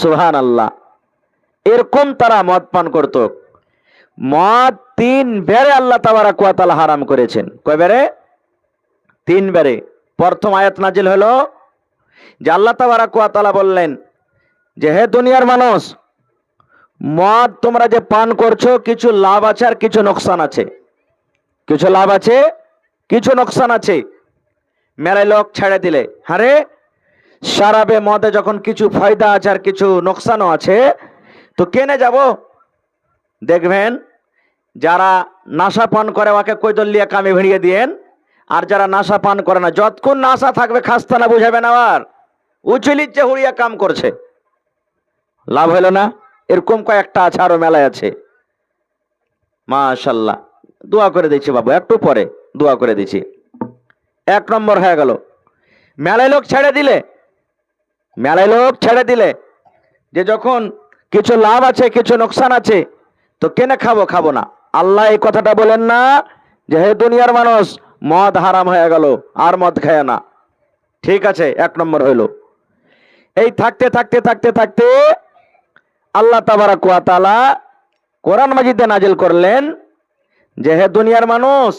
সুবহানাল্লাহ। এরকম তারা মদ পান করত। মদ 3 বেরে আল্লাহ তাবারক ওয়া তাআলা হারাম করেছেন। কয় বেরে? 3 বেরে। প্রথম আয়াত নাজিল হলো যে আল্লাহ তাবারক ওয়া তাআলা বললেন যে হে দুনিয়ার মানুষ, মদ তোমরা যে পান করছো কিছু লাভ আছে আর কিছু নোকসান আছে। কিছু লাভ আছে, কিছু নোকসান আছে। মেলায় লোক ছেড়ে দিলে, আরে শরাবে মদে যখন কিছু ফায়দা আছে আর কিছু নোকসানও আছে, তো কেনে যাব? দেখবেন যারা নাশা পান করে ওকে কৈদল লিয়ে কামে ভিড়িয়ে দিয়েন, আর যারা নাশা পান করে না যতক্ষণ নাশা থাকবে খাস্তা না বুঝাবেন, আবার উচলিচ্ছে হুড়িয়া কাম করছে, লাভ হলো না। এরকম কয়েকটা আছে, আরো মেলায় আছে। মাশাল্লাহ, দোয়া করে দিচ্ছি বাবু, একটু পরে দোয়া করে দিচ্ছি। 1 নম্বর হয়ে গেল, মেলায় লোক ছেড়ে দিলে, মেলায় লোক ছেড়ে দিলে যে যখন কিছু লাভ আছে কিছু নোকসান আছে তো কেনে খাবো, খাবো না। আল্লাহ এই কথাটা বলেন না যে হে দুনিয়ার মানুষ মদ হারাম হয়ে গেল আর মদ খায় না। ঠিক আছে, 1 নম্বর হইল। এই থাকতে থাকতে থাকতে থাকতে আল্লাহ তাবারক ওয়া তাআলা কোরআন মাজিদে নাজিল করলেন যে হে দুনিয়ার মানুষ,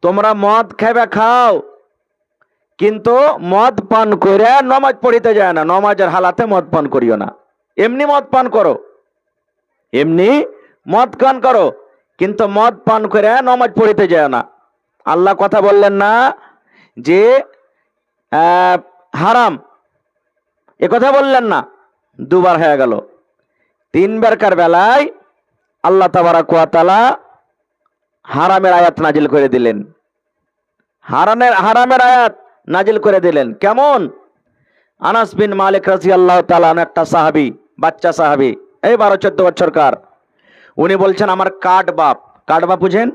তোমরা মদ খাবে খাও, কিন্তু মদ পান করে নামাজ পড়িতে যায় না। নামাজের হালাতে মদ পান করিও না। এমনি মদ পান করো, এমনি মদ পান করো, কিন্তু মদ পান করে নামাজ পড়িতে যায় না। আল্লাহ কথা বললেন না যে হারাম, এ কথা বললেন না। 2 বার হয়ে গেল। 3 বারকার বেলায় আল্লাহ তাবারক ওয়া তাআলা হারামের আয়াত নাজিল করে দিলেন। হারামের আয়াত নাজিল করে দিলেন। কেমন? আনাস বিন মালিক রাদিয়াল্লাহু তাআলা একটা সাহাবী, বাচ্চা সাহাবী, এই 12-14 বছরকার। উনি বলছেন আমার কাঠ বাপ। কাঠ বাপ বুঝেন?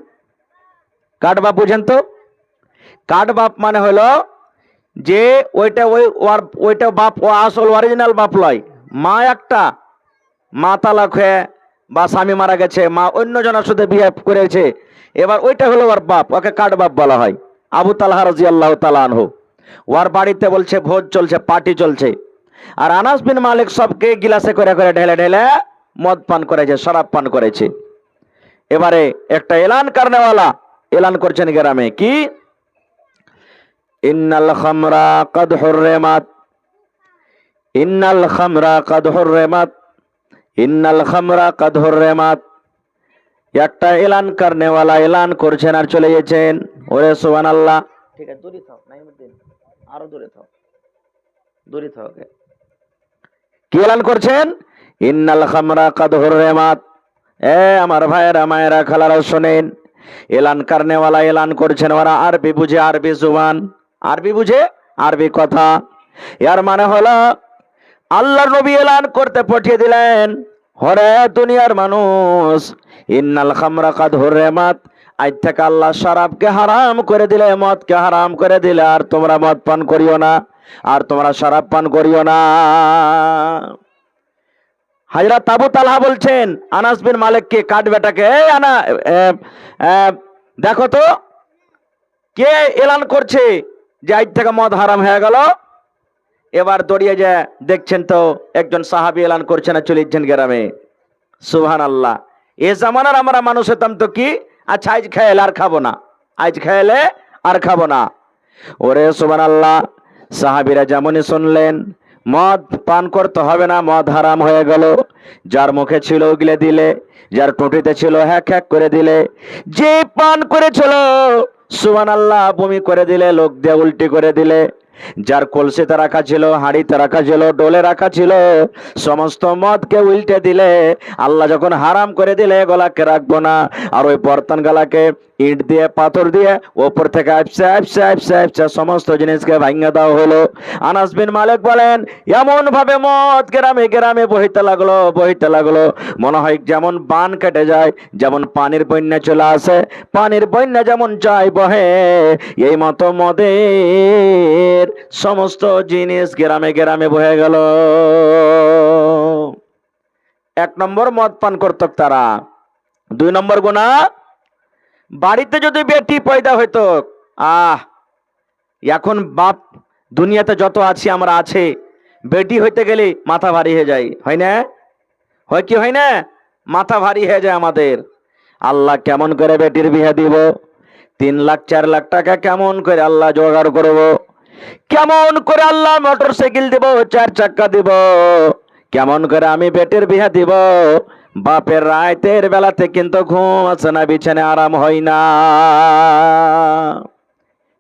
কাঠ বাপ বুঝেন তো? কাঠ বাপ মানে হলো যে ওইটা বাপ, ও আসল অরিজিনাল বাপ লয়। মা একটা, মা তালাক হয়ে বা স্বামী মারা গেছে, মা অন্য জনের সাথে বিয়ে করেছে, এবার ওইটা হলো ওর বাপ, ওকে কাঠ বাপ বলা হয়। আবু তালহা রাদিয়াল্লাহু তাআলা আনহু, ওর বাড়িতে বলছে ভোজ চলছে, পার্টি চলছে, আর আনাস বিন মালিক সবকে গিলাসে করে করে ঢেলে ঢেলে মদ পান করেছে, শরাব পান করেছে। এবারে একটা এলান করনেওয়ালা এলান করছেন গ্রামে, কি ইন্নাল খামরা কদ হুররিমাত, ইন্নাল খামরা কদ হুররিমাত, ইন্নাল খামরা কদ হুররিমাত। একটা এলান করনেওয়ালা এলান করছেন আর চলে গেছেন। ওরে সুবহানাল্লাহ। ঠিক আছে, দূরে থাও, নাইমুদ্দিন আরো দূরে থাও, দূরে থাও। কি এলান করছেন? ইন্নাল খামরা কদ হুররিমাত। এ আমার ভাইয়েরা মায়েরা খালারা শোনেন, এলান করনেওয়ালা এলান করছেন, ওরা আরবি বুঝে, আরবি জুবান, আরবি বুঝে, আরবি কথা। এর মানে হলো আল্লাহর নবী এলান করতে পাঠিয়ে দিলেন, হরে দুনিয়ার মানুষ, ইন্নাল খামরা কদ হুররিমাত, আজ থেকে আল্লাহ শরাবকে হারাম করে দিলে, মদকে হারাম করে দিলে, আর তোমরা মদ পান করিও না, আর তোমরা শরাব পান করিও না। হযরত আবু তালহা বলছেন আনাস বিন মালিককে, কাঠ বেটাকে, দেখো তো কে এলান করছে যে আজ থেকে মদ হারাম হয়ে গেল। এবার দৌড়িয়ে যায়, দেখছেন তো একজন সাহাবী এলান করছেন আর চলে যাচ্ছেন গ্রামে। সুবহানাল্লাহ। এ জামানার আমরা মানুষ হতাম তো কি, আচ্ছা আজ খেলে আর খাবো না, আজ খেলে আর খাবো না। ওরে সুবহানাল্লাহ। সাহাবীরা যেমনই শুনলেন মদ পান করতে হবে না, মদ হারাম হয়ে গেল, যার মুখে ছিল উগলে দিলে, যার টুটিতে ছিল হ্যাক হ্যাক করে দিলে, যে পান করেছিল সুবহানাল্লাহ বমি করে দিলে, লোক দিয়ে উল্টি করে দিলে, যার কলসিতে রাখা ছিল, হাঁড়িতে রাখা ছিল, ডোলে রাখা ছিল, সমস্ত মদকে উল্টে দিলে। আল্লাহ যখন হারাম করে দিলে গলাকে রাখবো না, আর ওই বর্তন গলাকে ইট দিয়ে পাথর দিয়ে ওপর থেকে আপসা সমস্ত জিনিসকে ভাঙিয়ে দেওয়া হলো। আনাস বিন মালিক বলেন এমন ভাবে মদ গ্রামে গ্রামে বহিতে লাগলো, বহিতে লাগলো, মনে হয় যেমন বান কেটে যায়, যেমন পানির বন্যা চলে আসে, পানির বন্যা যেমন যায় বহে, এই মতো মদের সমস্ত জিনিস গ্রামে গ্রামে বহে গেল। 1 নম্বর মদ পান করত তারা। 2 নম্বর গুনাহ, বাড়িতে যদি বেটি পয়দা হইতো, এখন বাপ দুনিয়াতে যত আছি আমরা আছে, বেটি হইতে গেলে মাথা ভারী হয়ে যায়, হয় না? হয় কি হয় না? মাথা ভারী হয়ে যায় আমাদের। আল্লাহ কেমন করে বেটির বিয়ে দিব? 3 লাখ 4 লাখ টাকা কেমন করে আল্লাহ জোগাড় করব? কেমন করে আল্লাহ মোটর সাইকেল দিব, 4 চাক্কা দিব? কেমন করে আমি বেটির বিয়ে দিব? বাপের রাতের বেলাতে কিন্তু ঘুম আছে না, বিছানায় আরাম হয় না।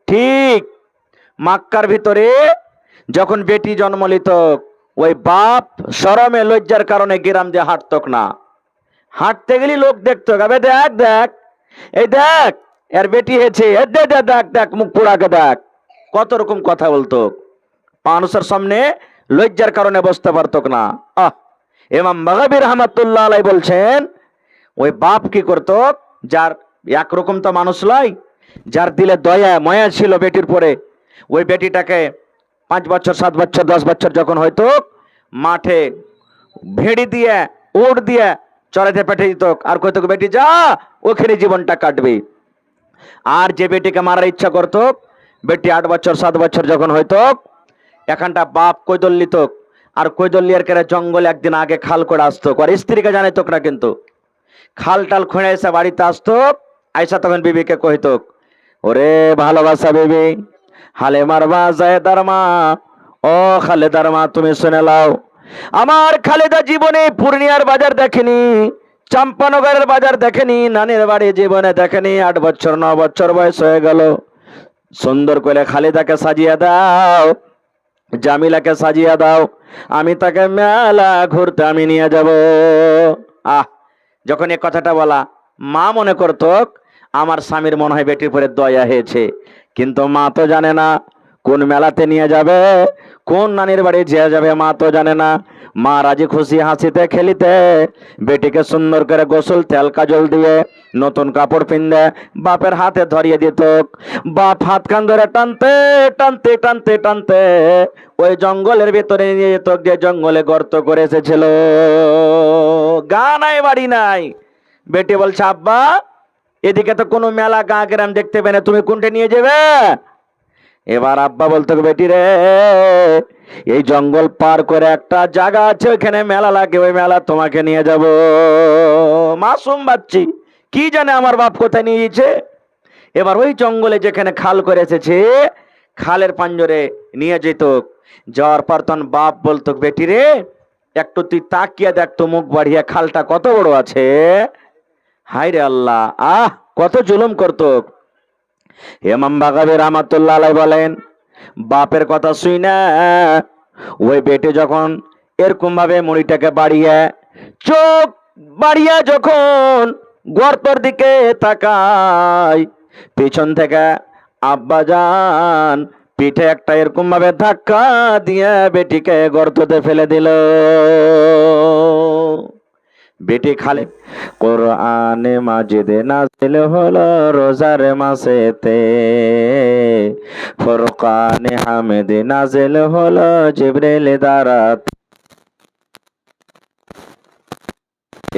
ঠিক মক্কার ভিতরে যখন বেটি জন্ম নিত, ওই বাপ শরমে লজ্জার কারণে গ্রাম দিয়ে হাঁটতক না। হাঁটতে গেলে লোক দেখতো, আবে দেখ দেখ, এই দেখ এর বেটি হয়েছে, দেখ দেখ দেখ মুখ পোড়াকে দেখ, কত রকম কথা বলতো। মানুষের সামনে লজ্জার কারণে বসতে পারতো না। ইমাম বাগাবী রাহমাতুল্লাহ আলাইহি বলছেন, ওই বাপ কি করতো, যার একরকম তো মানুষ লয়, যার দিলে দয়া মায়া ছিল বেটির পরে, ওই বেটিটাকে 5 বছর 7 বছর 10 বছর যখন হয়তো মাঠে ভেড়ি দিয়ে উট দিয়ে চড়াইতে পাঠিয়ে দিত, আর কইতো বেটি যা ওখানে জীবনটা কাটবে। আর যে বেটিকে মারার ইচ্ছা করতো, বেটি 8 বছর 7 বছর যখন হয়তো, এখানটা বাপ কৈদল নিত, আর কৈদল লিয়ার কেড়ে জঙ্গলে একদিন আগে খাল করে আসতো, আর স্ত্রীকে জানাইতো না, কিন্তু খাল টাল খুঁড়ে এসে বাড়িতে আসতো। আইসা তখন বিবিকে কহিত, ওরে ভালোবাসা বিবি, হালেমার মা জায়েদার মা, ও খালেদার মা তুমি শুনে লাও, আমার খালেদা জীবনে পূর্ণিয়ার বাজার দেখেনি, চাম্পানগরের বাজার দেখেনি, নানির বাড়ি জীবনে দেখেনি। 8 বছর 9 বছর বয়স হয়ে গেল। সুন্দর করে খালেদাকে সাজিয়ে দাও, জামিলাকে সাজিয়ে দাও, আমি তাকে মেলা ঘুরতে আমি নিয়ে যাব। যখন এই কথাটা বলা, মা মনে করতো আমার স্বামীর মনে হয় বেটির পরে দয়া হয়েছে, কিন্তু মা তো জানে না কোন মেলাতে নিয়ে যাবে, কোন নানির বাড়ি যেয়ে যাবে, মা তো জানে না। মা রাজি খুশি হাসিতে খেলিতে বেটিকে সুন্দর করে গোসল তেল কাজল দিয়ে নতুন কাপড় পিন্দে বাপের হাতে ধরিয়ে দিত। বাপ হাত কান ধরে টানতে টানতে টানতে টানতে ওই জঙ্গলের ভিতরে নিয়ে যেত, যে জঙ্গলে গর্ত করে এসেছিল। গা নাই বাড়ি নাই। বেটি বলছে, আব্বা এদিকে তো কোনো মেলা গা গ্রাম দেখতে পেয়ে না, তুমি কোনটা নিয়ে যাবে? এবার আব্বা বলতো, বেটি রে এই জঙ্গল পার করে একটা জায়গা আছে, ওইখানে মেলা লাগে, ওই মেলা তোমাকে নিয়ে যাব। মাসুম বাচ্চি কি জানে আমার বাপ কোথায় নিয়ে গেছে। এবার ওই জঙ্গলে যেখানে খাল করে এসেছে, খালের পাঞ্জরে নিয়ে যেত। যাওয়ার পর তখন বাপ বলতো, বেটি রে একটু তুই তাকিয়ে দেখতো মুখ বাড়িয়ে, খালটা কত বড় আছে। হায় রে আল্লাহ, কত জুলুম করতো। ইমাম বাগাবী রাহমাতুল্লাহ আলাইহি বলেন, বাপের কথা শুই না ওই বেটে যখন এরকম ভাবে মুড়িটাকে বাড়িয়ে, চোখ বাড়িয়ে যখন গর্তর দিকে তাকায়, পিছন থেকে আব্বা জান পিঠে একটা এরকম ভাবে ধাক্কা দিয়ে বেটিকে গর্ততে ফেলে দিল। বেটি খালে কোরআনে মাজিদে নাজিল হলো রোজার মাসেতে, ফুরকানে হামিদে নাজিল হলো জিবরিল দ্বারা।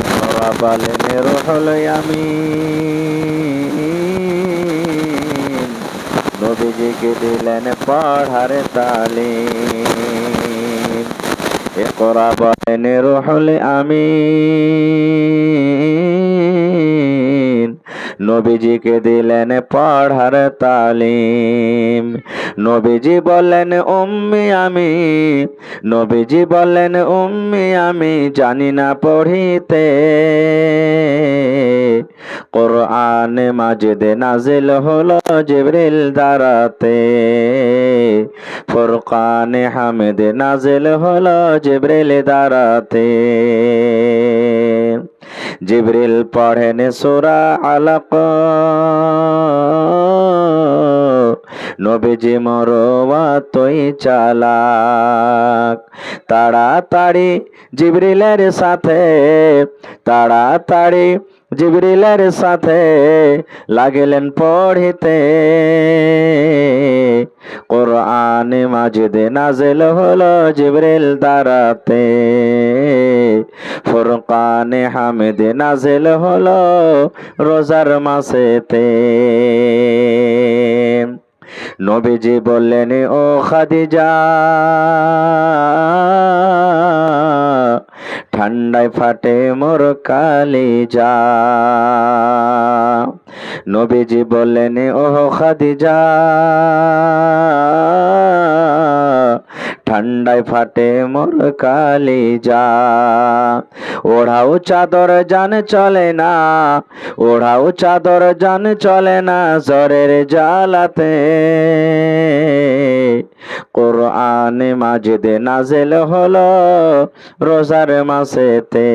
ইকরা বলেন রুহুল আমিন, নবীজিকে দিলেন পড়ার তালিম। ইকরা বলেন রুহুল আমিন, নবীজিকে দিলেন পড়ার তালিম। নবীজি বলেন উম্মি আমি, নবীজি বলেন উম্মি আমি জানি না পড়িতে, কোরআনে মাজিদে নাজিল হলো জিবরিল দ্বারাতে, ফুরকানে হামিদে নাজিল হলো জিবরিল দ্বারাতে। জিবরিল পড়েন সূরা আলাক, নবীজি মরওয়াতই চালাক। তাড়াতাড়ি জিবরিলের সাথে, তাড়াতাড়ি জিবরিলের সাথে লাগিলেন পড়িতে, কোরআনে মাজিদে নাজিল হলো জিবরিল দ্বারাতে, ফুরকানে হামিদে নাজিল হলো রোজার মাসেতে। নবীজি বললেন, ও খাদিজা, ঠান্ডায় ফাটে মোর কালিজা। নবীজি বললেন, ও খাদিজা, ঠান্ডায় ফাটে মোর কালিজা। ওড়াও চাদর জান চলে না, ওড়াও চাদর জান চলে না, জ্বরের জ্বালাতে। কোরআন মাজিদ নাজিল হলো রোজার মাসেতে,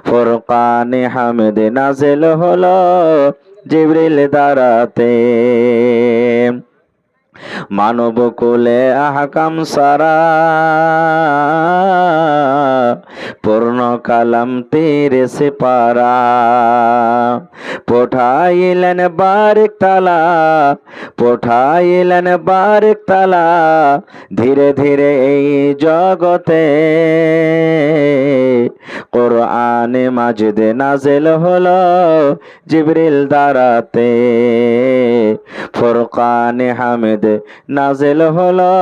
ফুরকান হামিদ নাজিল হলো জিবরিল দ্বারাতে। মানব কুলে আহকাম সারা, পূর্ণ কালাম তেরে সে পারা। পঠাইলেন বারেক তালা, পঠাইলেন বারেক তালা, ধীরে ধীরে এই জগতে। কোরআন মাজিদ নাজিল হলো জিবরিল দ্বারাতে, ফুরকান হামিদ নাজিল হলো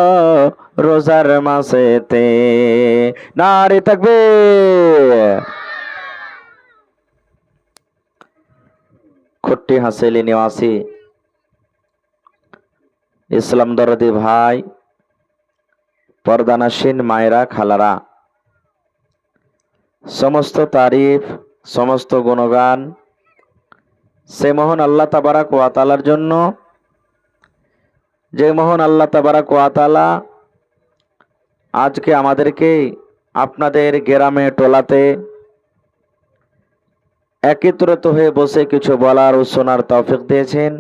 রোজার মাসেতে। নারে তাকবীর। খুট্টি হাসিলি নিবাসী ইসলাম দরদি ভাই, পর্দানাসীন মায়েরা, খালারা, সমস্ত তারিফ, সমস্ত গুণগান সে মহান আল্লাহ তাবারাক ওয়া তাআলার জন্য, যে মহান আল্লাহ তাবারাক ওয়া তাআলা আজকে আমাদেরকে আপনাদের গ্রামে টোলাতে একত্রিত হয়ে বসে কিছু বলার ও শোনার তৌফিক দিয়েছেন।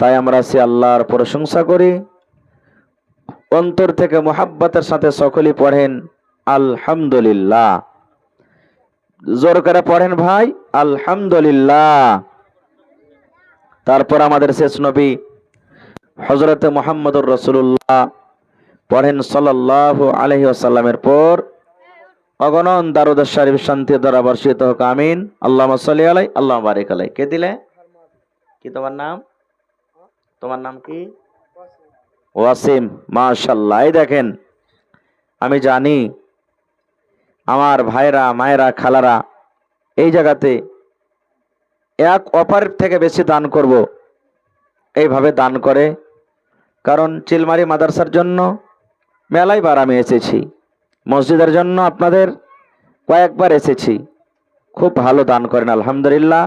তাই আমরা সে আল্লাহর প্রশংসা করি। অন্তর থেকে মুহাব্বতের সাথে সকলেই পড়েন আলহামদুলিল্লাহ। জোর করে পড়েন ভাই, আলহামদুলিল্লাহ। তারপর আমাদের শেষ নবী হযরতে মুহাম্মদুর রাসূলুল্লাহ পড়েন সাল্লাল্লাহু আলাইহি ওয়াসাল্লামের পর অগণন দারুদ শরীফ শান্তি দ্বারা বর্ষিত হোক, আমিন। আল্লাহুম্মা সাল্লি আলাইহি, আল্লাহুম্মা বারিক আলাইহি। কে দিলে? কি তোমার নাম? তোমার নাম কি? ওয়াসিম। মাশাআল্লাহ। এই দেখেন, আমি জানি আমার ভাইরা, মায়েরা, খালারা এই জায়গাতে এক অপরের থেকে বেশি দান করব, এইভাবে দান করে। কারণ চিলমারি মাদ্রাসার জন্য মেলাই বার আমি এসেছি, মসজিদের জন্য আপনাদের কয়েকবার এসেছি। খুব ভালো দান করেন আলহামদুলিল্লাহ।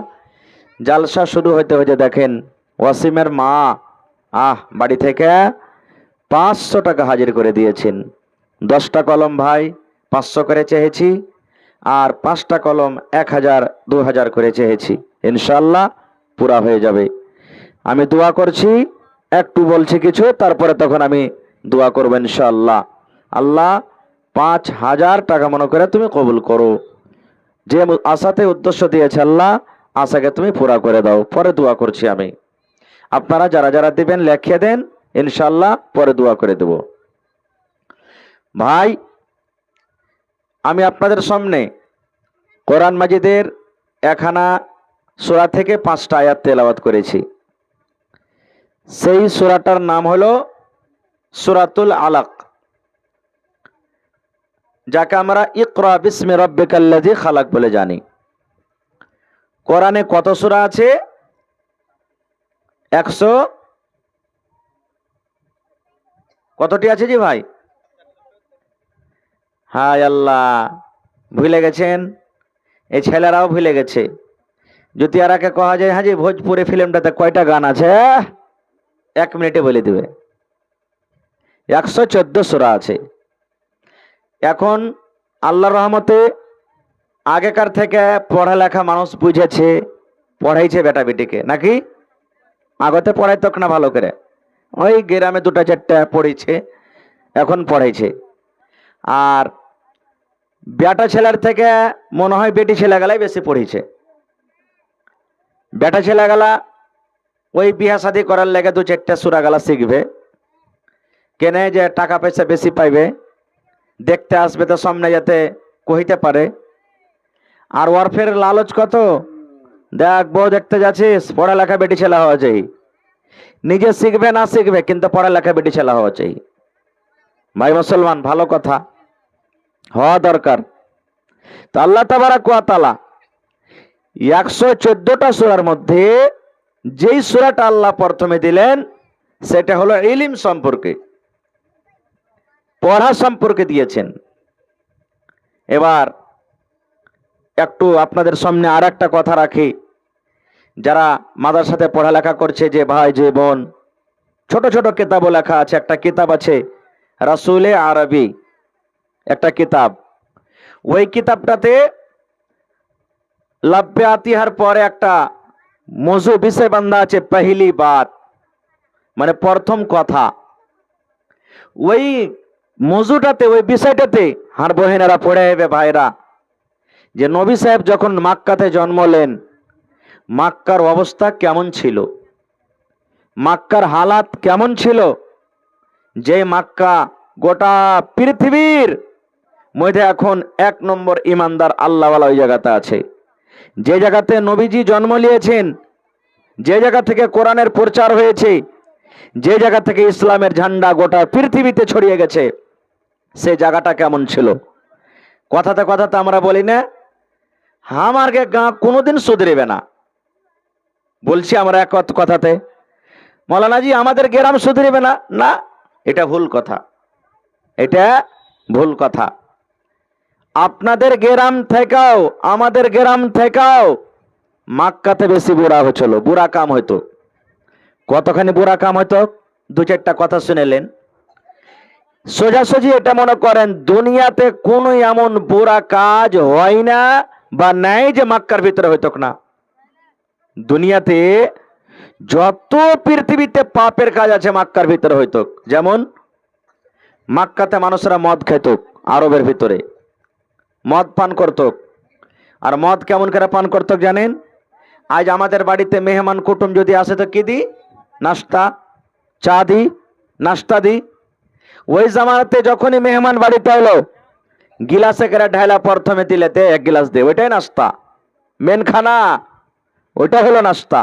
জালসা শুরু হইতে হইতে দেখেন ওয়াসিমের মা বাড়ি থেকে 500 টাকা হাজির করে দিয়েছেন। 10টা কলম ভাই 500 করে চেয়েছি, আর 5টা কলম 1000, 2000 করে চেয়েছি। ইনশাআল্লাহ পুরা হয়ে যাবে। আমি দোয়া করছি, একটু বলছি কিছু, তারপরে তখন আমি দোয়া করব ইনশাআল্লাহ। আল্লাহ 5000 টাকা মনে করে তুমি কবুল করো। যে আশাতে উদ্দেশ্য দিয়েছে আল্লাহ, আশাকে তুমি পুরা করে দাও। পরে দোয়া করছি আমি। আপনারা যারা যারা দিবেন লিখে দেন, ইনশাআল্লাহ পরে দোয়া করে দেব। ভাই, আমি আপনাদের সামনে কোরআন মাজিদের একখানা সূরা থেকে 5টা আয়াত তেলাওয়াত করেছি। সেই সূরাটার নাম হলো সূরাতুল আলাক, যাকে আমরা ইকরা বিসমি রাব্বিকাল্লাযী খালাক বলে জানি। কোরআনে কত সূরা আছে? 100 কতটি আছে জি ভাই? হায় আল্লাহ, ভুলে গেছেন। এই ছেলেরাও ভুলে গেছে। যদি আরাকে কহা যায় হ্যাঁ জি ভোজপুরি ফিল্মটাতে কয়টা গান আছে, 1 মিনিটে বলে দিবে। 114 সূরা আছে। এখন আল্লাহর রহমতে আগেকার থেকে পড়ালেখা মানুষ বুঝেছে, পড়াইছে বেটা বেটিকে, নাকি? আগতে পড়াইতো না ভালো করে, ওই গ্রামে 2টা 4টা পড়েছে, এখন পড়াইছে। আর বেটা ছেলের থেকে মনে হয় বেটি ছেলেগুলাই বেশি পড়েছে। বেটা ছেলেগুলা ওই বিয়া শাদী করার লেগে 2-4টা সূরা গালা শিখবে, কেনে যে টাকা পয়সা বেশি পাইবে, দেখতে আসবে তো সামনে যাতে কহিতে পারে। আর ওর ফের লালচ কত, দেখ বউ দেখতে যাচ্ছিস, পড়ালেখা বেটি ছেলে হওয়া চাই। নিজে শিখবে না শিখবে কিন্তু পড়ালেখা বেটি ছেলে হওয়া চাই। ভাই মুসলমান, ভালো কথা, হওয়া দরকার। তো আল্লাহ তাবারাক ওয়া তাআলা 114টা সূরার মধ্যে যেই সূরাটা আল্লাহ প্রথমে দিলেন সেটা হলো ইলম সম্পর্কে, পড়া সম্পর্কে দিয়েছেন। এবার একটু আপনাদের সামনে আর একটা কথা রাখি, যারা মাদ্রাসাতে পড়ালেখা করছে, যে ভাই যে বোন, ছোট ছোট কিতাবও লেখা আছে। একটা কিতাব আছে রাসূলে আরবি, একটা কিতাব। ওই কিতাবটাতে লাব্বে আতিহার পরে একটা মৌজু বিষয় বান্ধা আছে, পহিলি বাত, মানে প্রথম কথা। ওই মৌজুটাতে, ওই বিষয়টাতে আর বহেনেরা পড়ে হবে ভাইরা, যে নবী সাহেব যখন মক্কাতে জন্মলেন, মক্কার অবস্থা কেমন ছিল, মক্কার হালাত কেমন ছিল। যে মক্কা গোটা পৃথিবীর মধ্যে এখন 1 নম্বর ইমানদার আল্লাহওয়ালা ওই জায়গাতে আছে। যে জায়গাতে নবীজি জন্ম নিয়েছেন, যে জায়গা থেকে কোরআনের প্রচার হয়েছে, যে জায়গা থেকে ইসলামের ঝান্ডা গোটা পৃথিবীতে ছড়িয়ে গেছে, সে জায়গাটা কেমন ছিল। কথাতে কথাতে আমরা বলি না আমার গা কোনোদিন সুধরিবে না, বলছি আমরা এক কথাতে, মৌলানাজি আমাদের গ্রাম সুধরিবে না, না, এটা ভুল কথা, এটা ভুল কথা। আপনাদের গ্রাম থেকেও, আমাদের গ্রাম থেকেও মক্কাতে বেশি বুড়া হচ্ছিল, বুড়া কাম হইতো। কতখানি বুড়া কাম হইতো, 2-4টা কথা শুনেলেন। সোজাসুজি এটা মনে করেন দুনিয়াতে কোনো এমন বুড়া কাজ হয় না বা নাই যে মক্কার ভিতরে হইতো না। দুনিয়াতে যত পৃথিবীতে পাপের কাজ আছে মক্কার ভিতরে হইতো। যেমন মক্কাতে মানুষরা মদ খেত, আরবের ভিতরে মদ পান করত। আর মদ কেমন করে পান করত জানেন? আজ আমাদের বাড়িতে মেহমান কুটুম যদি আসে তো কি দি? নাস্তা, চা দি, নাস্তা দি। ওই জামানাতে যখনই মেহমান বাড়িতে এলো, গিলাসে করে ঢালা প্রথমে দিলেতে 1 গিলাস দে, ওইটাই নাস্তা, মেন খানা ওইটা হলো নাস্তা।